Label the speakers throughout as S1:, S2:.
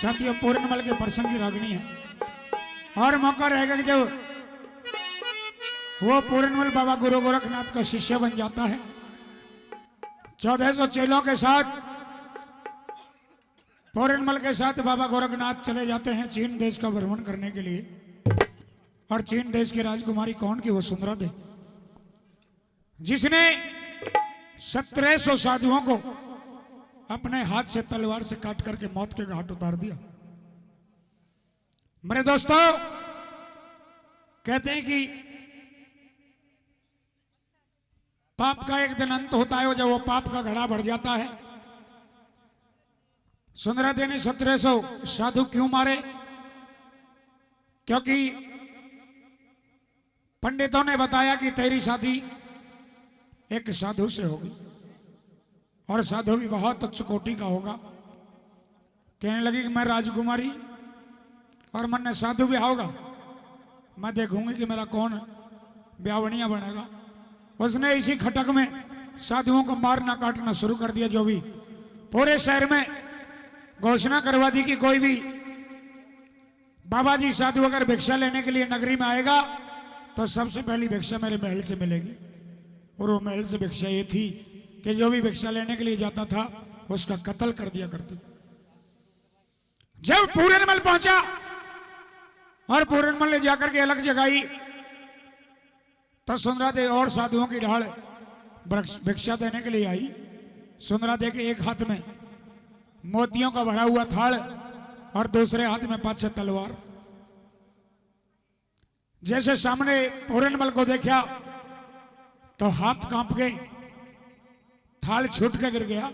S1: साथियों पूर्णमल के प्रसंग की रागनी है और मौका रहेगा कि जब वो पूर्णमल बाबा गुरु गोरखनाथ का शिष्य बन जाता है 1400 चेलों के साथ पूर्णमल के साथ बाबा गोरखनाथ चले जाते हैं चीन देश का भ्रमण करने के लिए। और चीन देश की राजकुमारी कौन की? वो सुंदरा देवी, जिसने 1700 साधुओं को अपने हाथ से तलवार से काट करके मौत के घाट उतार दिया। मेरे दोस्तों, कहते हैं कि पाप का एक दिन अंत होता है, जब वो पाप का घड़ा बढ़ जाता है। सुंदरा देवी ने 1700 साधु क्यों मारे? क्योंकि पंडितों ने बताया कि तेरी शादी एक साधु से होगी और साधु भी बहुत उच्च कोटि का होगा। कहने लगी कि मैं राजकुमारी और मन ने साधु ब्याह होगा, मैं देखूंगी कि मेरा कौन ब्यावणिया बनेगा। उसने इसी खटक में साधुओं को मारना काटना शुरू कर दिया। जो भी पूरे शहर में घोषणा करवा दी कि कोई भी बाबा जी साधु अगर भिक्षा लेने के लिए नगरी में आएगा तो सबसे पहली भिक्षा मेरे महल से मिलेगी। और वो महल से भिक्षा ये थी कि जो भी भिक्षा लेने के लिए जाता था उसका कत्ल कर दिया करती। जब पूरनमल पहुंचा और पूरनमल ने जाकर के अलग जगाई तो सुंदरा देवी और साधुओं की ढाल भिक्षा देने के लिए आई। सुंदरा देवी के एक हाथ में मोतियों का भरा हुआ थाल और दूसरे हाथ में पाछे तलवार। जैसे सामने पूरनमल को देखा तो हाथ कांप गए, थाल छूट कर गिर गया,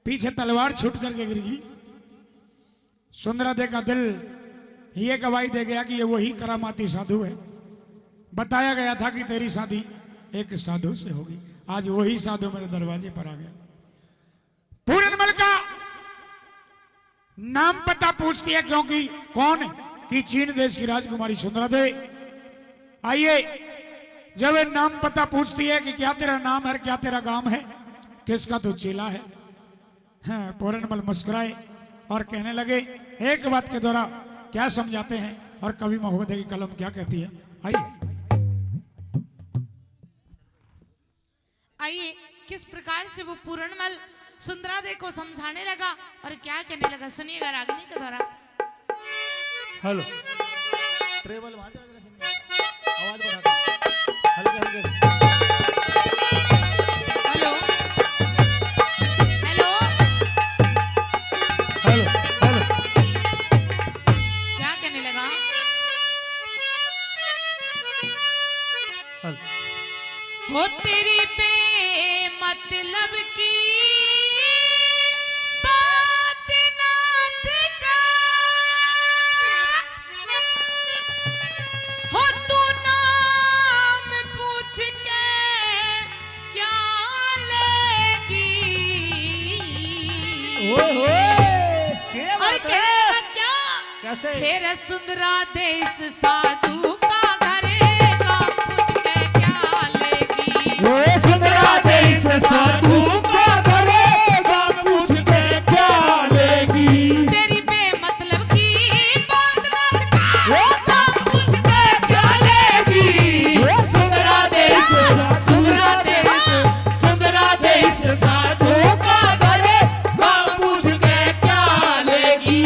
S1: पीछे तलवार छूट करके गिर गई। सुंदरा देवी का दिल ये गवाही दे गया कि ये वही करामाती साधु है। बताया गया था कि तेरी शादी एक साधु से होगी। आज वही साधु मेरे दरवाजे पर आ गया। पूरनमल का नाम पता पूछती है, क्योंकि कौन? कि चीन देश की राजकुमारी सुंदरा देवी। आइए, जब ये नाम पता पूछती है कि क्या तेरा नाम है, क्या तेरा गांव है, किसका तो चेला है। हाँ, पूरनमल मुस्कुराए और कहने लगे एक बात के द्वारा क्या समझाते हैं और कवि महोदय की कलम क्या कहती है।
S2: आइए, किस प्रकार से वो पूरनमल सुंदरा देवी को समझाने लगा और क्या कहने लगा, सुनिएगा रागनी के द्वारा।
S3: हेलो, ट्रेवल वहां आवाज बढ़ा हल्के हल्के।
S2: हेलो हेलो
S3: हेलो हेलो,
S2: क्या कहने लगा?
S3: हेलो।
S2: हो तेरी पे मतलब की बात नाथ का, हो तू नाम पूछ के क्या लेगी? और कहेगा क्या?
S3: कैसे?
S2: फिर सुंदरा देश साधु का घरे का पूछ के क्या लेगी?
S3: सुंदरा देश साधु का करेगा, पूछ के क्या लेगी?
S2: तेरी बेमतलब की बात नाथ का पूछ के क्या लेगी? सुंदरा देश सुंदरा देश
S3: सुंदरा देश साधु का करेगा, पूछ के क्या लेगी?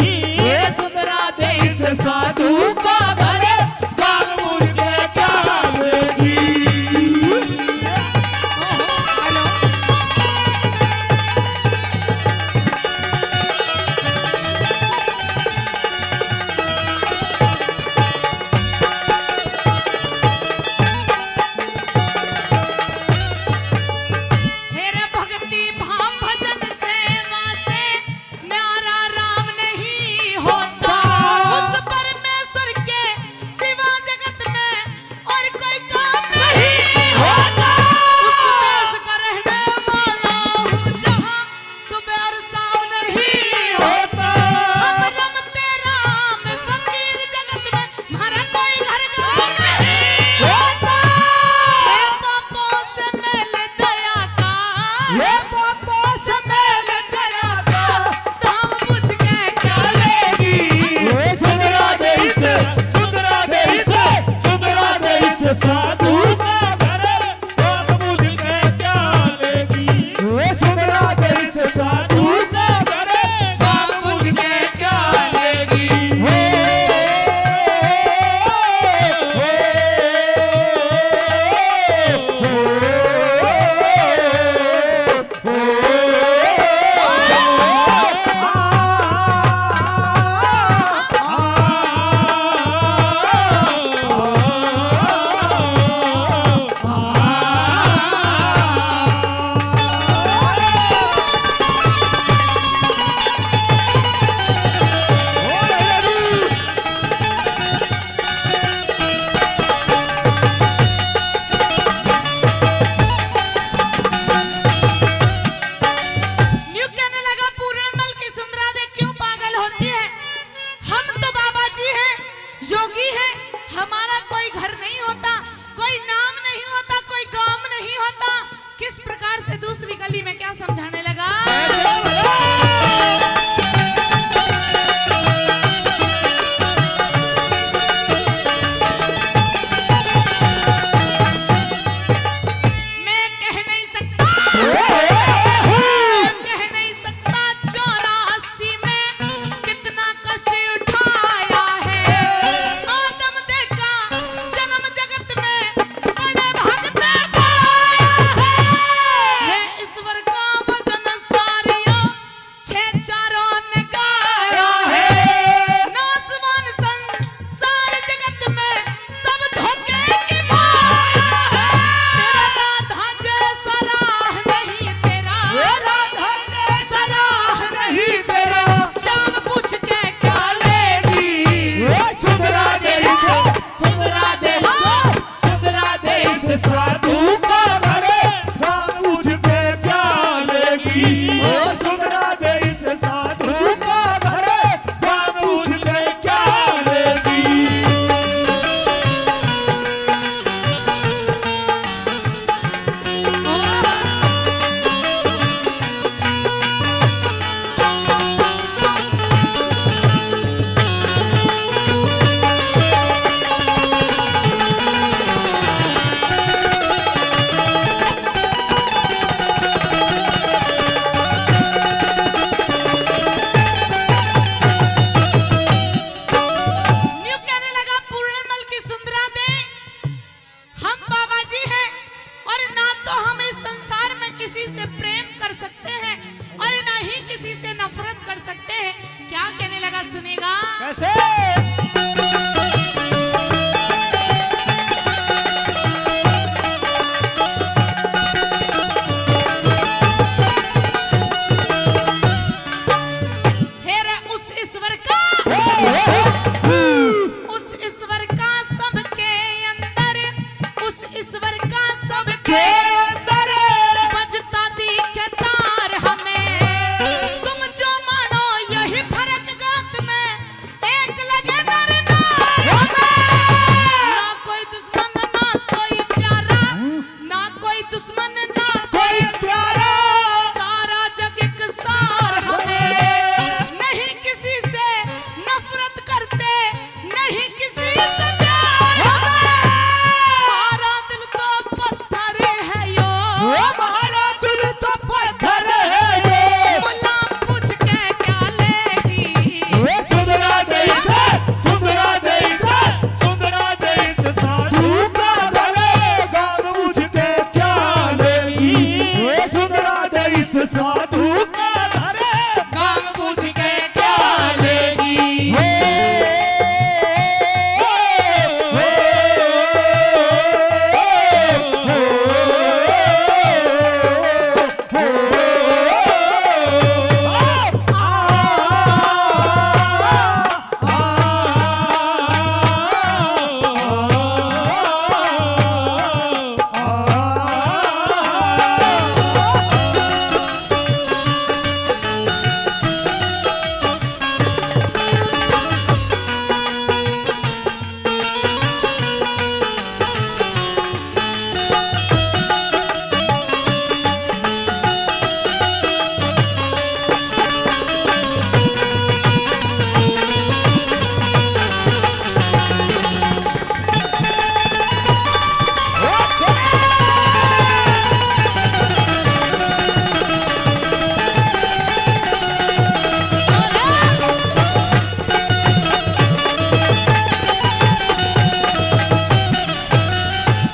S2: सुंदरा देश
S3: साधु का करेगा, पूछ के क्या लेगी?
S2: हेलो सकते हैं। क्या कहने लगा सुनेगा।
S3: कैसे
S2: हे रे उस ईश्वर का, उस ईश्वर का सबके अंदर, उस ईश्वर का सबके
S3: अंदर
S2: बजता दिखे तार हमें। तुम जो मानो यही फर्क गात में, एक लगे नर नार हमें। ना कोई दुश्मन ना कोई प्यारा, ना कोई दुश्मन ना कोई
S3: प्यारा
S2: सारा जग एक सार हमें। नहीं किसी से नफरत करते, नहीं किसी से प्यार हमें। हमारा दिल तो पत्थर है यो,
S3: हमारा दिल तो पत्थर है ये
S2: मुला पूछ के क्या लेगी।
S3: सुंदरा देई से सुंदरा देई से सुंदरा देई से साधु का धरे गाम मुझ के क्या लेगी। सुंदरा देई से साधु का धरे
S2: गाम पूछ के क्या लेगी।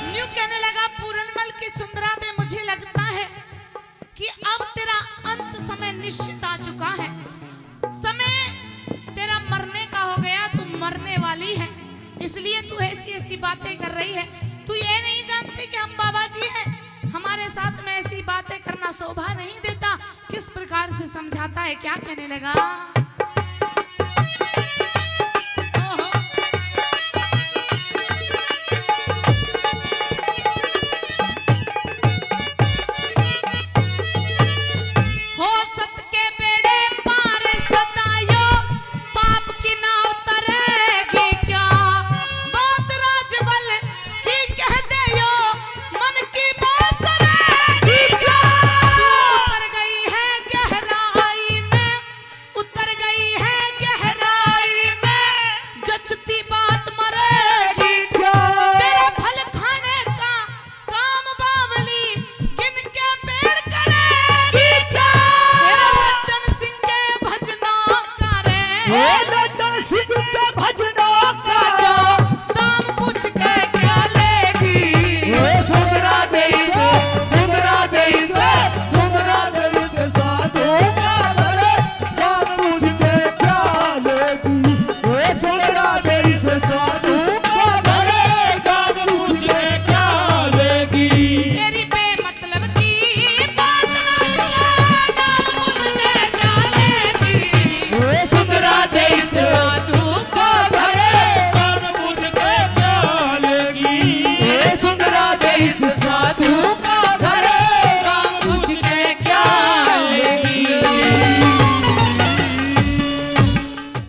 S2: न्यू कहने लगा पूरनमल की सुंदरा दे, मुझे लगता है कि अब तेरा अंत समय निश्चित आ चुका है। समय तेरा मरने का हो गया, तू मरने वाली है, इसलिए तू ऐसी ऐसी बातें कर रही है। तू ये नहीं जानती कि हम बाबा जी हैं, हमारे साथ में ऐसी बातें करना शोभा नहीं देता। किस प्रकार से समझाता है, क्या कहने लगा। ओहो। हो सत के बेड़े पार सतायो, पाप की नाव तरेगी क्या। बात राजबल की कह देयो, मन की बात सरेगी क्या। उतर गई है गहराई में, उतर गई है गहराई में, जचती बात मरेगी क्या। तेरा फल खाने का काम बावली गिन के पेड़ करेगी क्या। तेरा लड्डन सिंह के भजना करे